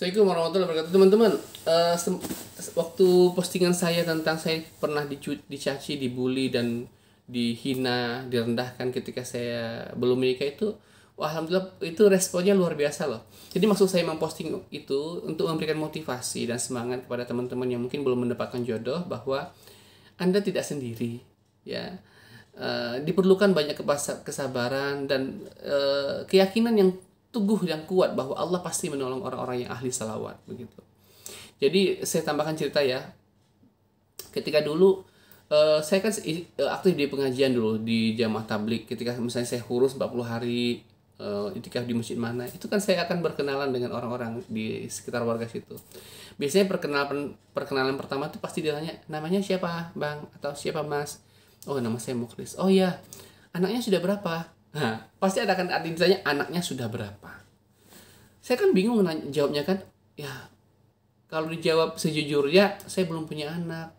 Assalamualaikum warahmatullahi wabarakatuh teman-teman. Waktu postingan saya tentang saya pernah dicaci, dibully dan dihina, direndahkan ketika saya belum menikah itu, wah, alhamdulillah itu responnya luar biasa loh. Jadi maksud saya memposting itu untuk memberikan motivasi dan semangat kepada teman-teman yang mungkin belum mendapatkan jodoh, bahwa Anda tidak sendiri, ya. Diperlukan banyak kesabaran dan keyakinan yang teguh, yang kuat bahwa Allah pasti menolong orang-orang yang ahli salawat, begitu. Jadi saya tambahkan cerita ya. Ketika dulu saya kan aktif di pengajian dulu di jamaah tablik. Ketika misalnya saya kurus 40 hari itikaf di masjid mana, itu kan saya akan berkenalan dengan orang-orang di sekitar warga situ. Biasanya perkenalan pertama tuh pasti ditanya, namanya siapa bang, atau siapa mas? Oh, nama saya Mukhlis. Oh ya, anaknya sudah berapa? Nah, pasti ada kan ditanya anaknya sudah berapa. Saya kan bingung jawabnya kan. Ya, kalau dijawab sejujurnya, saya belum punya anak.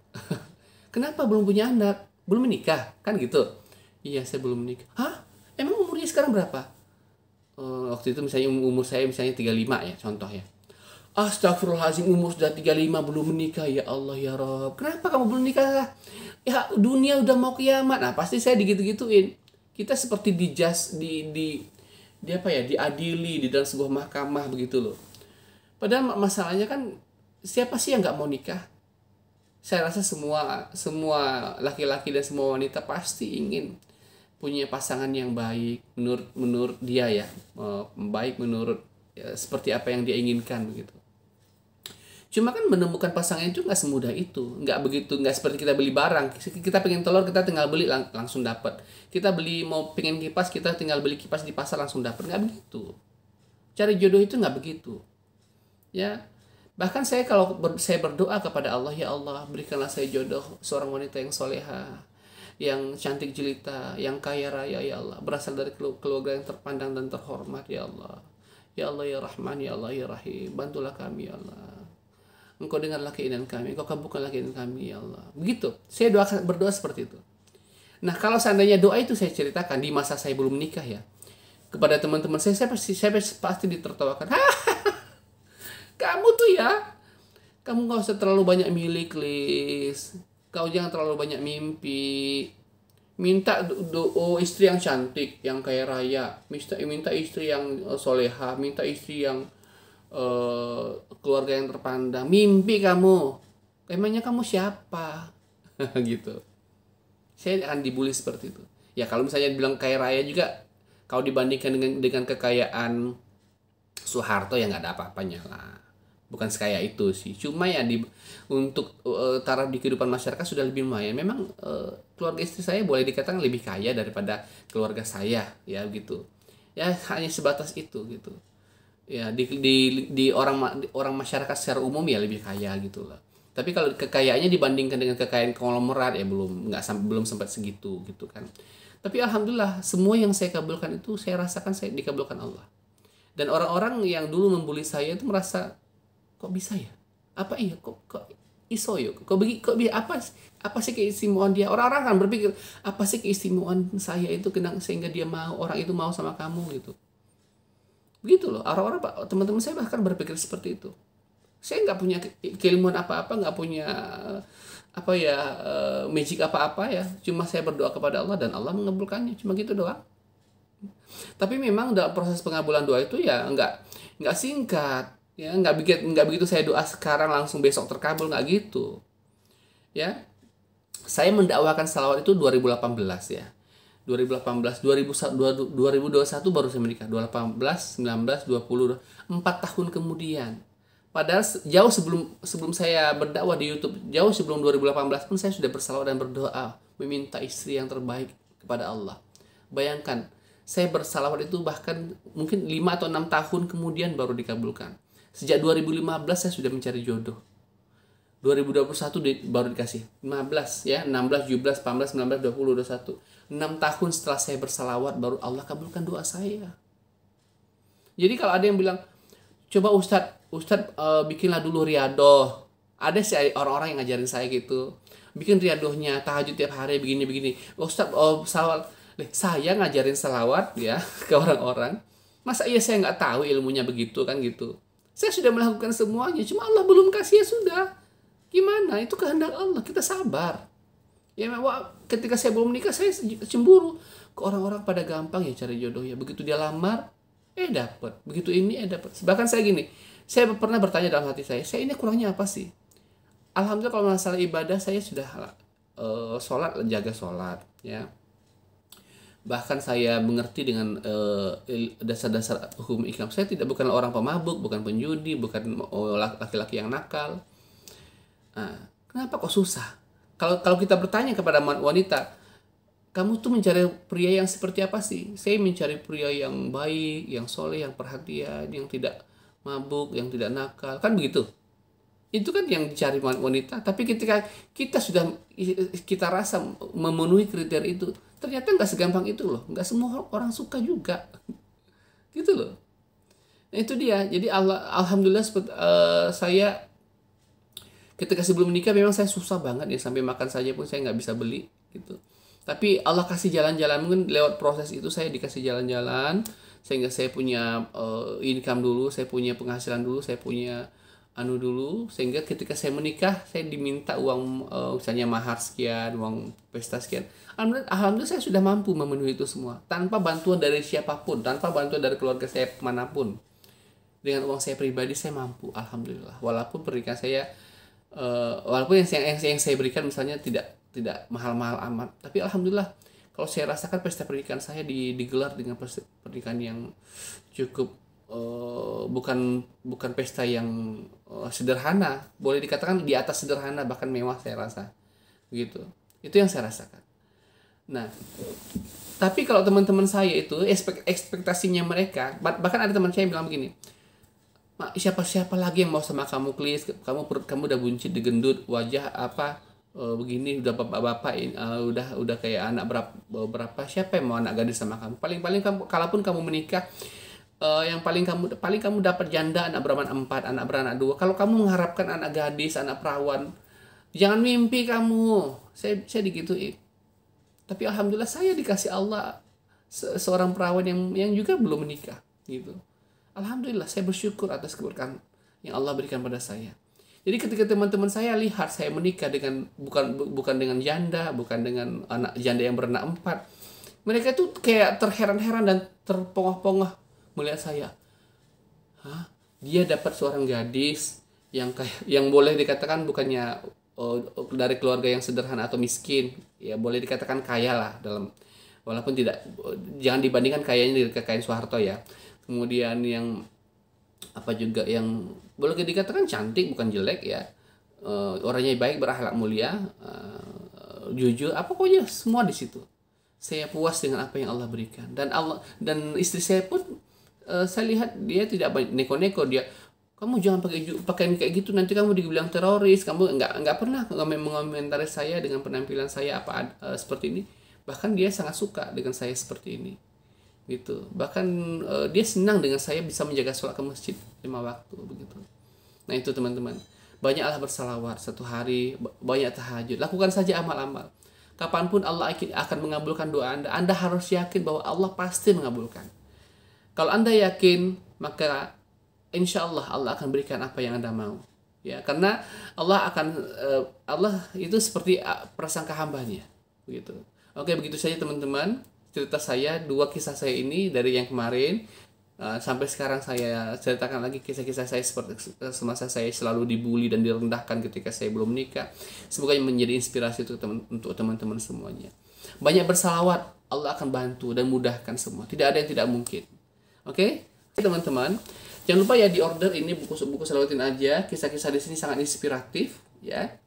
Kenapa belum punya anak? Belum menikah, kan gitu. Iya, saya belum menikah. Hah? Emang umurnya sekarang berapa? Waktu itu misalnya umur saya misalnya 35 ya, contoh ya. Astagfirullahaladzim, umur sudah 35 belum menikah, ya Allah ya Rob. Kenapa kamu belum menikah? Ya, dunia udah mau kiamat. Nah, pasti saya digitu-gituin. Kita seperti diadili di dalam sebuah mahkamah begitu loh. Padahal masalahnya kan, siapa sih yang nggak mau nikah? Saya rasa semua laki-laki dan semua wanita pasti ingin punya pasangan yang baik menurut dia ya, baik menurut ya, seperti apa yang dia inginkan begitu. Cuma kan menemukan pasangan itu nggak semudah itu, nggak seperti kita beli barang. Kita pengen telur, kita tinggal beli langsung dapat. Kita pengen kipas, kita tinggal beli kipas di pasar langsung dapat. Nggak begitu. Cari jodoh itu nggak begitu. Ya, bahkan kalau saya berdoa kepada Allah, ya Allah berikanlah saya jodoh seorang wanita yang soleha, yang cantik jelita, yang kaya raya, ya Allah, berasal dari keluarga yang terpandang dan terhormat, ya Allah. Ya Allah ya Rahman, ya Allah ya Rahim, bantulah kami ya Allah. Engkau dengarlah keinginan kami, Engkau kabulkanlah keinginan kami, ya Allah. Begitu. Saya berdoa seperti itu. Nah, kalau seandainya doa itu saya ceritakan di masa saya belum menikah ya, kepada teman-teman saya pasti ditertawakan. Kamu tuh ya, kamu gak usah terlalu banyak milik, Lis. Kau jangan terlalu banyak mimpi. Minta istri yang cantik, yang kaya raya. Minta istri yang soleha, minta istri yang keluarga yang terpandang. Mimpi kamu, emangnya kamu siapa? Gitu. Saya akan dibully seperti itu. Ya kalau misalnya bilang kaya raya juga, kalau dibandingkan dengan kekayaan Soeharto ya nggak ada apa-apanya lah. Bukan sekaya itu sih. Cuma ya untuk taraf di kehidupan masyarakat sudah lebih lumayan. Memang keluarga istri saya boleh dikatakan lebih kaya daripada keluarga saya, ya gitu. Ya hanya sebatas itu gitu. Ya di orang masyarakat secara umum ya lebih kaya gitu lah. Tapi kalau kekayaannya dibandingkan dengan kekayaan konglomerat ya belum sempat segitu gitu kan. Tapi alhamdulillah semua yang saya kabulkan itu saya rasakan saya dikabulkan Allah. Dan orang-orang yang dulu membuli saya itu merasa, kok bisa ya? Apa iya kok iso yo? Apa sih keistimewaan dia? Orang-orang kan berpikir, apa sih keistimewaan saya itu sehingga orang itu mau sama kamu gitu. Begitu loh, orang-orang teman-teman saya bahkan berpikir seperti itu. Saya nggak punya keilmuan apa-apa, nggak punya magic apa-apa ya. Cuma saya berdoa kepada Allah dan Allah mengabulkannya. Cuma gitu doang. Tapi memang dalam proses pengabulan doa itu ya nggak singkat, ya nggak begitu saya doa sekarang langsung besok terkabul, nggak gitu. Ya, saya mendakwakan salawat itu 2018 ya. 2018, 2021 baru saya menikah. 2018, 19, 20, 4 tahun kemudian. Padahal jauh sebelum saya berdakwah di YouTube, jauh sebelum 2018 pun saya sudah bersalawat dan berdoa meminta istri yang terbaik kepada Allah. Bayangkan, saya bersalawat itu bahkan mungkin 5 atau 6 tahun kemudian baru dikabulkan. Sejak 2015 saya sudah mencari jodoh. 2021 baru dikasih. 15 ya, 16, 17, 18, 19, 20, 21. 6 tahun setelah saya bersalawat baru Allah kabulkan doa saya. Jadi kalau ada yang bilang, coba Ustadz bikinlah dulu riadoh. Ada sih orang-orang yang ngajarin saya gitu. Bikin riadohnya, tahajud tiap hari begini-begini. Ustadz, salawat. Saya ngajarin salawat ya ke orang-orang. Masa iya saya nggak tahu ilmunya begitu kan gitu. Saya sudah melakukan semuanya, cuma Allah belum kasih, ya sudah. Gimana? Itu kehendak Allah, kita sabar. Ya, ketika saya belum menikah, saya cemburu. Ke orang-orang pada gampang ya cari jodoh ya. Begitu dia lamar, dapat. Begitu ini, dapat. Bahkan saya gini, saya pernah bertanya dalam hati saya ini kurangnya apa sih? Alhamdulillah kalau masalah ibadah saya sudah sholat, jaga sholat, ya. Bahkan saya mengerti dengan dasar-dasar hukum Islam. Saya bukan orang pemabuk, bukan penjudi, bukan laki-laki yang nakal. Nah, kenapa kok susah? Kalau kita bertanya kepada wanita, kamu tuh mencari pria yang seperti apa sih? Saya mencari pria yang baik, yang soleh, yang perhatian, yang tidak mabuk, yang tidak nakal, kan begitu? Itu kan yang dicari wanita. Tapi ketika kita rasa memenuhi kriteria itu, ternyata nggak segampang itu loh. Nggak semua orang suka juga, gitu loh. Nah itu dia. Jadi alhamdulillah saya ketika sebelum menikah memang saya susah banget ya, sampai makan saja pun saya nggak bisa beli gitu. Tapi Allah kasih jalan-jalan, mungkin lewat proses itu saya dikasih jalan-jalan sehingga saya punya income dulu, saya punya penghasilan dulu, saya punya dulu, sehingga ketika saya menikah saya diminta uang misalnya mahar sekian, uang pesta sekian. Alhamdulillah saya sudah mampu memenuhi itu semua tanpa bantuan dari siapapun, tanpa bantuan dari keluarga saya manapun. Dengan uang saya pribadi saya mampu, alhamdulillah. Walaupun pernikahan saya walaupun yang saya berikan misalnya tidak mahal-mahal amat, tapi alhamdulillah kalau saya rasakan pesta pernikahan saya digelar dengan pernikahan yang cukup bukan pesta yang sederhana, boleh dikatakan di atas sederhana, bahkan mewah saya rasa gitu. Itu yang saya rasakan. Nah, tapi kalau teman-teman saya itu ekspektasinya mereka, bahkan ada teman saya yang bilang begini, siapa lagi yang mau sama kamu, please, perut kamu udah buncit, digendut, wajah begini, udah bapak-bapak udah kayak anak berapa, siapa yang mau anak gadis sama kamu? Paling kamu, kalaupun kamu menikah, yang paling kamu dapat janda, anak beranak 4, anak beranak 2. Kalau kamu mengharapkan anak gadis, anak perawan, jangan mimpi kamu. Saya digituin. Tapi alhamdulillah saya dikasih Allah seorang perawan yang juga belum menikah gitu. Alhamdulillah saya bersyukur atas keberkahan yang Allah berikan pada saya. Jadi ketika teman-teman saya lihat saya menikah dengan bukan dengan janda, bukan dengan anak janda yang beranak 4, mereka tuh kayak terheran-heran dan terpongah-pongah melihat saya. Dia dapat seorang gadis yang boleh dikatakan bukannya dari keluarga yang sederhana atau miskin, ya boleh dikatakan kaya lah, walaupun jangan dibandingkan kayanya dengan kekayaan Soeharto ya. Kemudian yang juga yang boleh dikatakan cantik, bukan jelek ya, orangnya baik, berakhlak mulia, jujur, pokoknya semua di situ. Saya puas dengan apa yang Allah berikan, dan istri saya pun saya lihat dia tidak neko-neko. Dia, kamu jangan pakaian kayak gitu, nanti kamu dibilang teroris. Kamu nggak pernah mengomentari saya dengan penampilan saya seperti ini. Bahkan dia sangat suka dengan saya seperti ini gitu. Bahkan dia senang dengan saya bisa menjaga sholat ke masjid 5 waktu begitu. Nah itu teman-teman, banyaklah bersalawat satu hari, banyak tahajud, lakukan saja amal-amal. Kapanpun Allah akan mengabulkan doa Anda. Anda harus yakin bahwa Allah pasti mengabulkan. Kalau Anda yakin, maka insya Allah akan berikan apa yang Anda mau. Ya, karena Allah itu seperti prasangka hambanya begitu. Oke, begitu saja teman-teman cerita saya, 2 kisah saya ini dari yang kemarin sampai sekarang. Saya ceritakan lagi kisah-kisah saya seperti semasa saya selalu dibully dan direndahkan ketika saya belum menikah. Semoga menjadi inspirasi untuk teman-teman semuanya. Banyak bersalawat, Allah akan bantu dan mudahkan semua. Tidak ada yang tidak mungkin. Oke, teman-teman, jangan lupa ya di order ini buku Salawatin aja. Kisah-kisah di sini sangat inspiratif ya.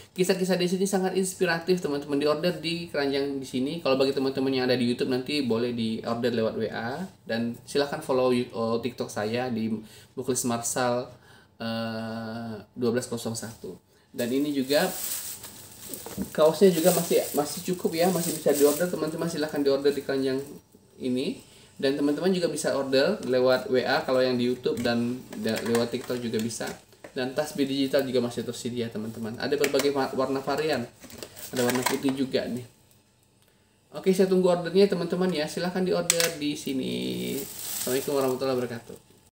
Kisah-kisah di sini sangat inspiratif, teman-teman. Di order di keranjang di sini. Kalau bagi teman-teman yang ada di YouTube nanti boleh di order lewat WA, dan silahkan follow TikTok saya di Mukhlis Marsal 1201. Dan ini juga kaosnya juga masih cukup ya, masih bisa di order, teman-teman. Silahkan di order di keranjang ini. Dan teman-teman juga bisa order lewat WA kalau yang di YouTube, dan lewat TikTok juga bisa. Dan tasbih digital juga masih tersedia, teman-teman. Ada berbagai warna varian. Ada warna putih juga nih. Oke, saya tunggu ordernya teman-teman ya. Silahkan di order di sini. Assalamualaikum warahmatullahi wabarakatuh.